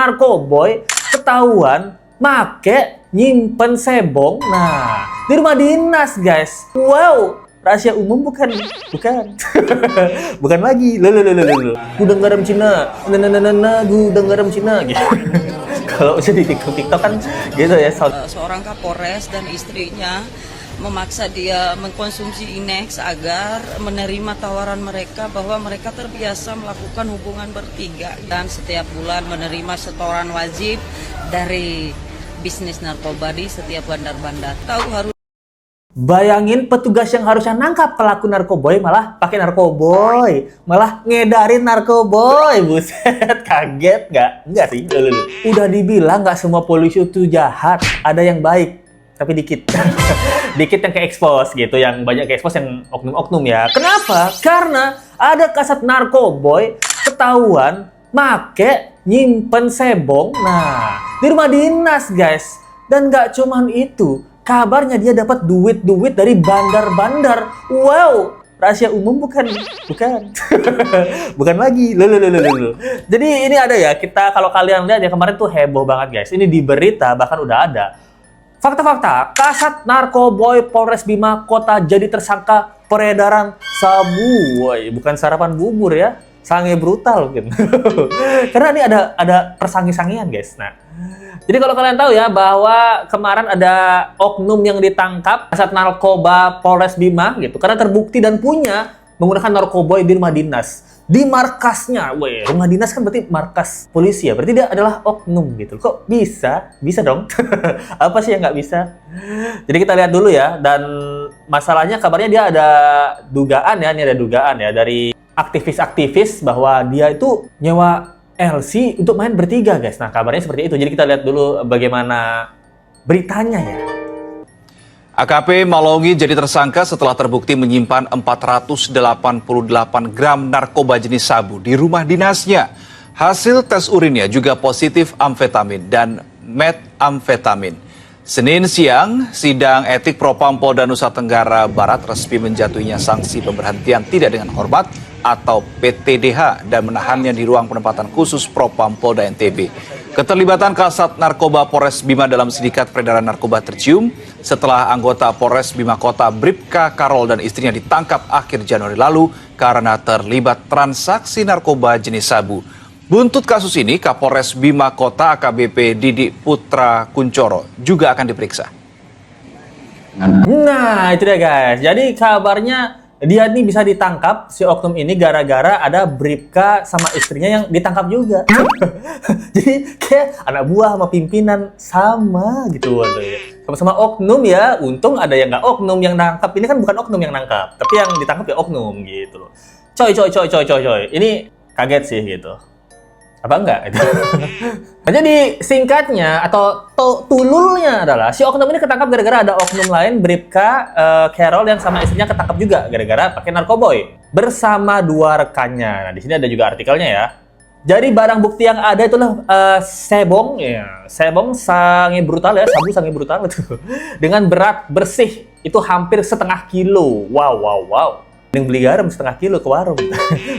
narkoboy ketahuan make nyimpen sebong. Nah, di rumah dinas, guys. Wow, rahasia umum bukan. Bukan lagi. Gudang garam Cina. Gudang garam Cina gitu. Kalau udah di TikTok kan gitu ya. Seorang Kapolres dan istrinya memaksa dia mengkonsumsi Inex agar menerima tawaran mereka bahwa mereka terbiasa melakukan hubungan bertiga dan setiap bulan menerima setoran wajib dari bisnis narkoba di setiap bandar-bandar. Tahu harus Bayangin petugas yang harusnya nangkap pelaku narkoboy malah pakai narkoboy, malah ngedarin narkoboy. Buset, kaget nggak? Nggak sih. Udah dibilang nggak semua polisi itu jahat, ada yang baik. Tapi dikit. Dikit yang ke-expose gitu, yang banyak ke-expose yang oknum-oknum ya. Kenapa? Karena ada kasat narkoboy ketahuan make nyimpen sebong. Nah, di rumah dinas, guys. Dan nggak cuman itu, kabarnya dia dapat duit-duit dari bandar-bandar. Wow, rahasia umum bukan. Bukan lagi. Jadi ini ada ya, kita kalau kalian lihat ya kemarin tuh heboh banget, guys. Ini di berita bahkan udah ada. Fakta-fakta, kasat narkoboy Polres Bima Kota jadi tersangka peredaran sabu. Woy, bukan sarapan bubur ya, sange brutal gitu. Karena ini ada persangi-sangian, guys. Nah, jadi kalau kalian tahu ya bahwa kemarin ada oknum yang ditangkap kasat narkoba Polres Bima gitu karena terbukti dan punya menggunakan narkoboy di rumah dinas. Di markasnya, weh, rumah dinas kan berarti markas polisi ya, berarti dia adalah oknum gitu. Kok bisa? Bisa dong. Apa sih yang nggak bisa? Jadi kita lihat dulu ya, dan masalahnya kabarnya dia ada dugaan ya, ini ada dugaan ya dari aktivis-aktivis bahwa dia itu nyewa LC untuk main bertiga, guys. Nah, kabarnya seperti itu. Jadi kita lihat dulu bagaimana beritanya ya. AKP Malongi jadi tersangka setelah terbukti menyimpan 488 gram narkoba jenis sabu di rumah dinasnya. Hasil tes urinnya juga positif amfetamin dan metamfetamin. Senin siang, sidang etik Propam Polda Nusa Tenggara Barat resmi menjatuhinya sanksi pemberhentian tidak dengan hormat atau PTDH dan menahannya di ruang penempatan khusus Propam Polda NTB. Keterlibatan kasat narkoba Polres Bima dalam sindikat peredaran narkoba tercium setelah anggota Polres Bima Kota Bribka Karol dan istrinya ditangkap akhir Januari lalu karena terlibat transaksi narkoba jenis sabu. Buntut kasus ini, Kapolres Bima Kota AKBP Didi Putra Kuncoro juga akan diperiksa. Nah, itu dia, guys. Jadi kabarnya dia nih bisa ditangkap, si oknum ini gara-gara ada Bribka sama istrinya yang ditangkap juga. Jadi kayak anak buah sama pimpinan sama gitu. Sama-sama oknum ya, untung ada yang nggak oknum yang nangkap. Ini kan bukan oknum yang nangkap, tapi yang ditangkap ya oknum gitu. Coy. Ini kaget sih gitu. Apa enggak? Jadi singkatnya atau tululnya adalah si oknum ini ketangkap gara-gara ada oknum lain Bribka Carol yang sama istrinya ketangkap juga gara-gara pakai narkoboy bersama dua rekannya. Nah, di sini ada juga artikelnya ya. Jadi barang bukti yang ada itulah sebong ya, sebong sange brutal ya, sabu sange brutal itu. Dengan berat bersih itu hampir setengah kilo. Wow. Yang beli garam setengah kilo ke warung.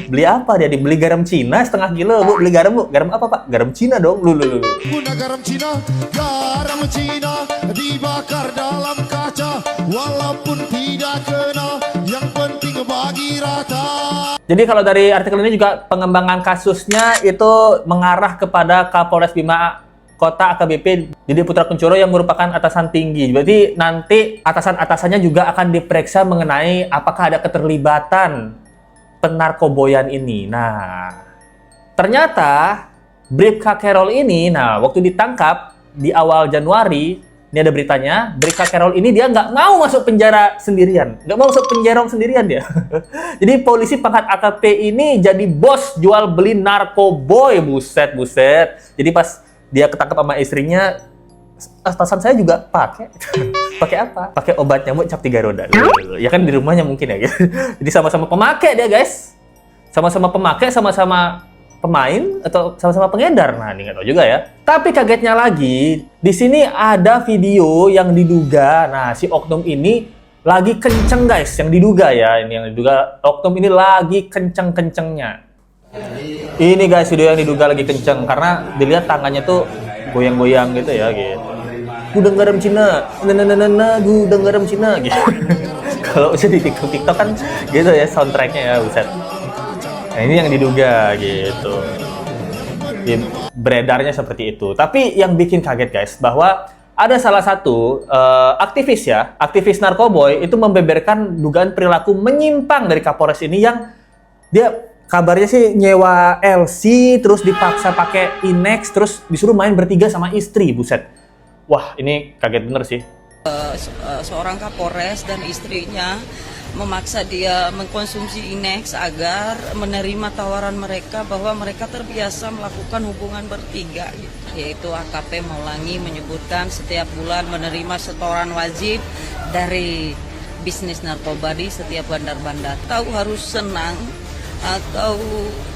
Beli apa dia? Dibeli garam Cina setengah kilo, Bu. Beli garam, Bu. Garam apa, Pak? Garam Cina dong. Lu. Guna garam Cina dibakar dalam kaca walaupun tidak kena, yang penting bagi rata. Jadi kalau dari artikel ini juga pengembangan kasusnya itu mengarah kepada Kapolres Bima Kota AKBP Didi Putra Kuncoro yang merupakan atasan tinggi. Berarti nanti atasan-atasannya juga akan diperiksa mengenai apakah ada keterlibatan penarkoboyan ini. Nah, ternyata Bribka Carol ini, waktu ditangkap di awal Januari, ini ada beritanya, Bribka Carol ini dia nggak mau masuk penjara sendirian. Nggak mau masuk penjara sendirian dia. Jadi polisi pangkat AKP ini jadi bos jual beli narkoboy. Buset. Jadi pas dia ketangkap sama istrinya, atasan saya juga pakai. Pakai apa? Pakai obat nyamuk cap 3 roda. Ya kan di rumahnya mungkin ya. Jadi sama-sama pemakai dia, guys. Sama-sama pemakai, sama-sama pemain atau sama-sama pengedar. Nah, ini nggak tahu juga ya. Tapi kagetnya lagi, di sini ada video yang diduga, si oknum ini lagi kenceng, guys. Yang diduga ya, ini yang diduga oknum ini lagi kenceng-kencengnya. Ini guys video yang diduga lagi kenceng karena dilihat tangannya tuh goyang-goyang gitu ya gitu. Gudang garam Cina, gudang garam Cina gitu. Kalau udah di TikTok kan gitu ya soundtracknya ya, buset. Nah ini yang diduga gitu. Ya, beredarnya seperti itu. Tapi yang bikin kaget guys bahwa ada salah satu aktivis narkoboy itu membeberkan dugaan perilaku menyimpang dari Kapolres ini yang dia kabarnya sih nyewa LC terus dipaksa pakai Inex terus disuruh main bertiga sama istri, buset. Wah, ini kaget bener sih. Seorang Kapolres dan istrinya memaksa dia mengkonsumsi Inex agar menerima tawaran mereka bahwa mereka terbiasa melakukan hubungan bertiga, yaitu AKP Maulangi menyebutkan setiap bulan menerima setoran wajib dari bisnis narkoba di setiap bandar-bandar. Tahu harus senang atau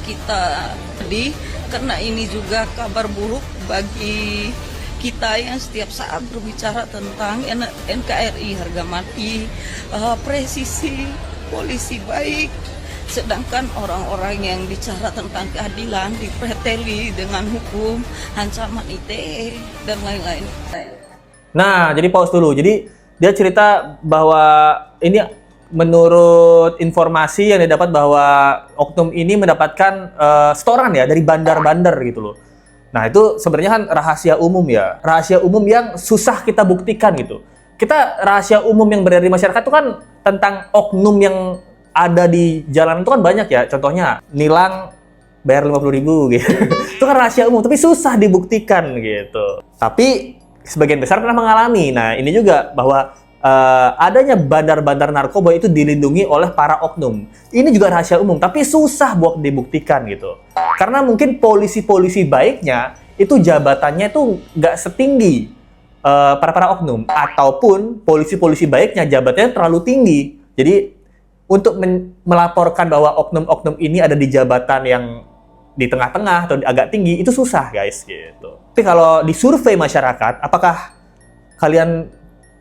kita sedih karena ini juga kabar buruk bagi kita yang setiap saat berbicara tentang NKRI harga mati, presisi, polisi baik, sedangkan orang-orang yang bicara tentang keadilan dipreteli dengan hukum, ancaman ITE, dan lain-lain. Nah, jadi pause dulu. Jadi dia cerita bahwa ini menurut informasi yang didapat bahwa oknum ini mendapatkan setoran ya dari bandar-bandar gitu loh. Nah itu sebenarnya kan rahasia umum ya, rahasia umum yang susah kita buktikan gitu. Kita rahasia umum yang beredar di masyarakat itu kan tentang oknum yang ada di jalan itu kan banyak ya. Contohnya nilang bayar 50.000 gitu. Itu kan rahasia umum, tapi susah dibuktikan gitu. Tapi sebagian besar pernah mengalami. Nah ini juga bahwa adanya bandar-bandar narkoba itu dilindungi oleh para oknum. Ini juga rahasia umum, tapi susah buat dibuktikan gitu. Karena mungkin polisi-polisi baiknya itu jabatannya tuh nggak setinggi para oknum, ataupun polisi-polisi baiknya jabatannya terlalu tinggi. Jadi untuk melaporkan bahwa oknum-oknum ini ada di jabatan yang di tengah-tengah atau agak tinggi itu susah guys gitu. Tapi kalau di survei masyarakat, apakah kalian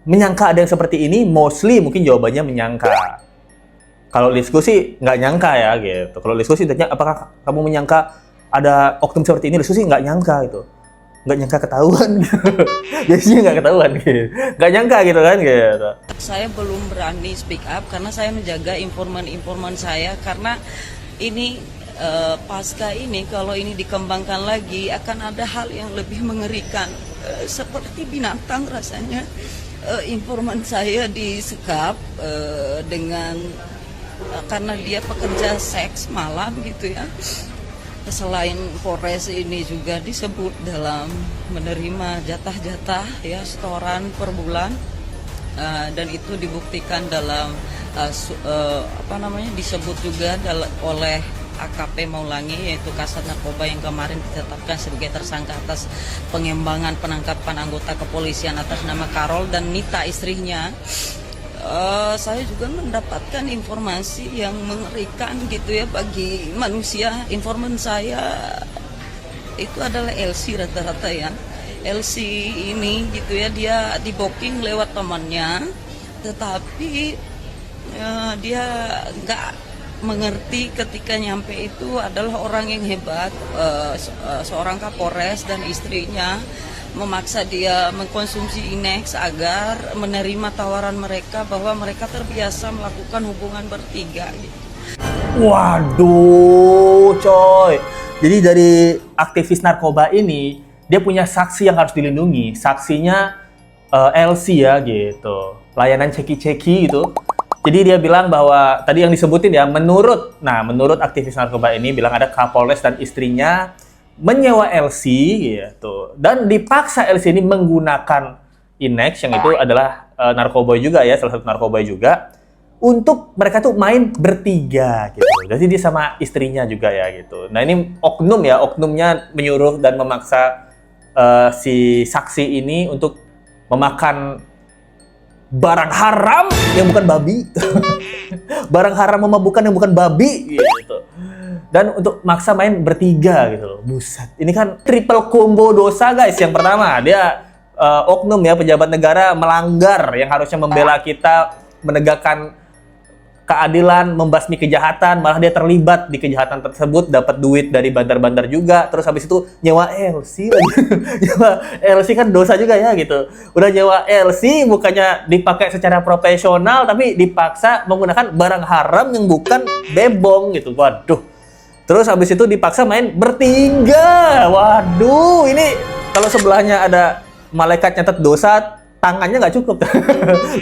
menyangka ada yang seperti ini? Mostly mungkin jawabannya menyangka. Kalau diskusi nggak nyangka ya gitu. Kalau diskusi ditanya apakah kamu menyangka ada oknum seperti ini, diskusi nggak nyangka gitu. Nggak nyangka ketahuan. Biasanya nggak ketahuan gitu. Nggak nyangka gitu kan gitu. Saya belum berani speak up karena saya menjaga informan-informan saya karena ini pasca ini kalau ini dikembangkan lagi akan ada hal yang lebih mengerikan seperti binatang rasanya. Informan saya disekap dengan karena dia pekerja seks malam gitu ya. Selain Polres ini juga disebut dalam menerima jatah-jatah ya setoran per bulan dan itu dibuktikan dalam disebut juga oleh AKP Maulangi yaitu Kasat Narkoba yang kemarin ditetapkan sebagai tersangka atas pengembangan penangkapan anggota kepolisian atas nama Karol dan Nita istrinya. Saya juga mendapatkan informasi yang mengerikan gitu ya bagi manusia. Informan saya itu adalah LC rata-rata ya. LC ini gitu ya dia di booking lewat temannya, tetapi dia nggak mengerti ketika nyampe itu adalah orang yang hebat, seorang Kapolres dan istrinya memaksa dia mengkonsumsi Inex agar menerima tawaran mereka bahwa mereka terbiasa melakukan hubungan bertiga gitu. Waduh, coy. Jadi dari aktivis narkoba ini dia punya saksi yang harus dilindungi. Saksinya LC ya gitu. Layanan ceki-ceki gitu. Jadi dia bilang bahwa tadi yang disebutin ya menurut aktivis narkoba ini bilang ada Kapolres dan istrinya menyewa LC gitu dan dipaksa LC ini menggunakan Inex yang itu adalah narkoba juga ya, salah satu narkoba juga untuk mereka tuh main bertiga gitu. Jadi dia sama istrinya juga ya gitu. Nah ini oknum ya, oknumnya menyuruh dan memaksa si saksi ini untuk memakan barang haram yang bukan babi. Barang haram memabukkan yang bukan babi gitu. Dan untuk maksa main bertiga gitu loh. Buset. Ini kan triple combo dosa guys. Yang pertama, dia oknum ya, pejabat negara melanggar yang harusnya membela kita, menegakkan keadilan, membasmi kejahatan, malah dia terlibat di kejahatan tersebut, dapat duit dari bandar-bandar juga, terus habis itu nyewa LC lagi. Nyewa LC kan dosa juga ya gitu. Udah nyewa LC bukannya dipakai secara profesional, tapi dipaksa menggunakan barang haram yang bukan bebong gitu. Waduh. Terus habis itu dipaksa main bertiga. Waduh, ini kalau sebelahnya ada malaikat nyatet dosa, tangannya nggak cukup.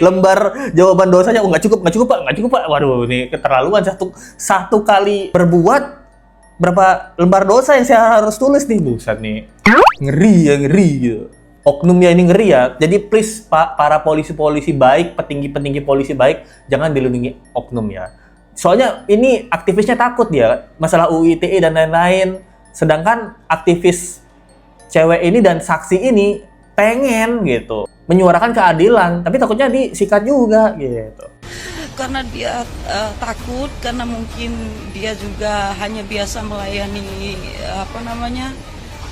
Lembar jawaban dosanya nggak cukup pak. Waduh, ini keterlaluan. Satu kali berbuat berapa lembar dosa yang saya harus tulis nih, buset nih. Ngeri gitu. Oknumnya ini ngeri ya. Jadi please pak, para polisi-polisi baik, petinggi-petinggi polisi baik, jangan dilindungi oknum ya. Soalnya ini aktivisnya takut dia masalah UU ITE dan lain-lain. Sedangkan aktivis cewek ini dan saksi ini pengen gitu menyuarakan keadilan, tapi takutnya disikat juga gitu. Karena dia takut, karena mungkin dia juga hanya biasa melayani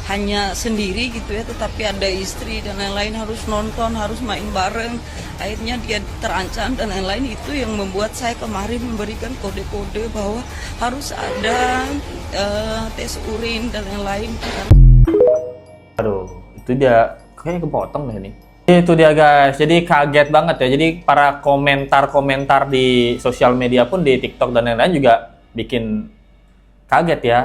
hanya sendiri gitu ya, tetapi ada istri dan lain-lain, harus nonton, harus main bareng, akhirnya dia terancam dan lain-lain. Itu yang membuat saya kemarin memberikan kode-kode bahwa harus ada tes urin dan lain-lain. Aduh, itu dia kayaknya kepotong deh nih. Itu dia guys, jadi kaget banget ya. Jadi para komentar-komentar di sosial media pun, di TikTok dan lain-lain juga bikin kaget ya.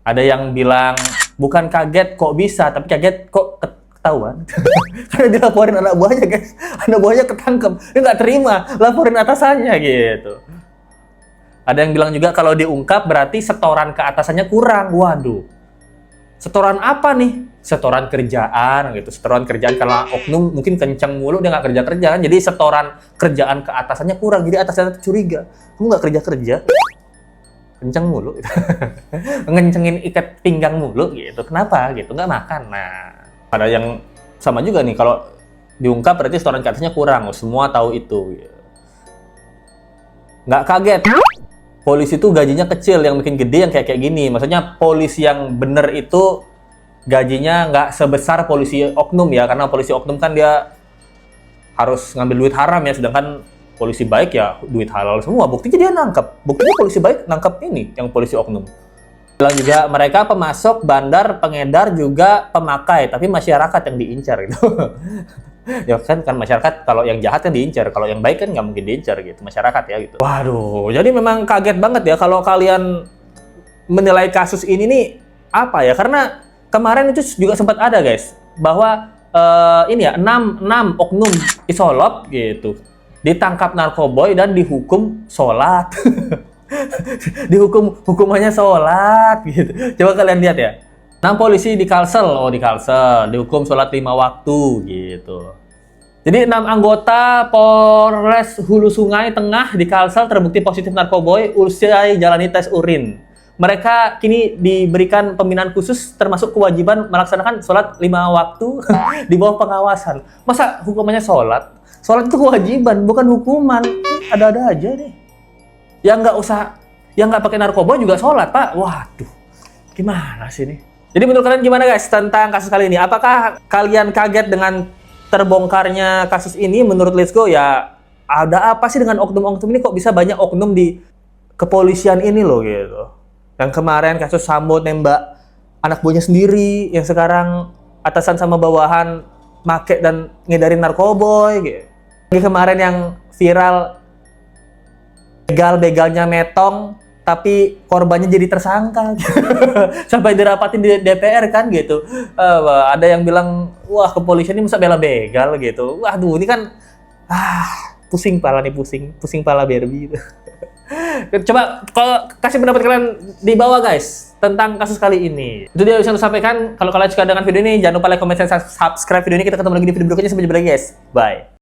Ada yang bilang bukan kaget kok bisa, tapi kaget kok ketahuan. Karena dilaporin anak buahnya guys, anak buahnya ketangkep, dia nggak terima, laporin atasannya gitu. Ada yang bilang juga kalau diungkap berarti setoran ke atasannya kurang. Waduh, setoran apa nih? Setoran kerjaan gitu, setoran kerjaan karena oknum mungkin kencang mulu, dia nggak kerja kan, jadi setoran kerjaan ke atasannya kurang, jadi atasannya curiga, kamu nggak kerja, kencang mulu, gitu. Ngencengin ikat pinggang mulu gitu, kenapa gitu, nggak makan. Nah, ada yang sama juga nih, kalau diungkap berarti setoran ke atasnya kurang, semua tahu itu. Gitu. Nggak kaget, polisi itu gajinya kecil, yang bikin gede yang kayak gini. Maksudnya polisi yang bener itu gajinya nggak sebesar polisi oknum ya, karena polisi oknum kan dia harus ngambil duit haram ya, sedangkan polisi baik ya duit halal semua. Buktinya dia nangkep, buktinya polisi baik nangkep ini yang polisi oknum. Bilang juga mereka pemasok, bandar, pengedar, juga pemakai, tapi masyarakat yang diincar gitu. Ya kan masyarakat, kalau yang jahat kan diincar, kalau yang baik kan nggak mungkin diincar gitu, masyarakat ya gitu. Waduh, jadi memang kaget banget ya kalau kalian menilai kasus ini nih apa ya, karena kemarin itu juga sempat ada guys, bahwa ini ya 6 oknum isolop gitu ditangkap narkoboy dan dihukum sholat. Hukumannya sholat gitu. Coba kalian lihat ya. 6 polisi di Kalsel, dihukum sholat 5 waktu gitu. Jadi 6 anggota Polres Hulu Sungai Tengah di Kalsel terbukti positif narkoboy usai jalani tes urin. Mereka kini diberikan pembinaan khusus termasuk kewajiban melaksanakan sholat 5 waktu di bawah pengawasan. Masa hukumannya sholat? Sholat itu kewajiban, bukan hukuman. Ada-ada aja deh. Yang nggak pakai narkoba juga sholat, Pak. Waduh, gimana sih ini? Jadi menurut kalian gimana guys tentang kasus kali ini? Apakah kalian kaget dengan terbongkarnya kasus ini? Menurut Let's Go ya, ada apa sih dengan oknum-oknum ini, kok bisa banyak oknum di kepolisian ini loh gitu. Yang kemarin kasus Sambo nembak anak buahnya sendiri, yang sekarang atasan sama bawahan make dan ngedarin narkoboy gitu. Yang kemarin yang viral begal-begalnya metong tapi korbannya jadi tersangka. Sampai dirapatin di DPR kan gitu. Ada yang bilang, wah kepolisian ini masa bela begal gitu. Waduh, ini kan pusing pala nih, pusing pala Barbie. Coba kalau kasih pendapat kalian di bawah guys tentang kasus kali ini. Itu dia yang bisa saya sampaikan. Kalau kalian suka dengan video ini, jangan lupa like, comment, dan subscribe video ini. Kita ketemu lagi di video berikutnya. Sampai jumpa lagi guys. Bye.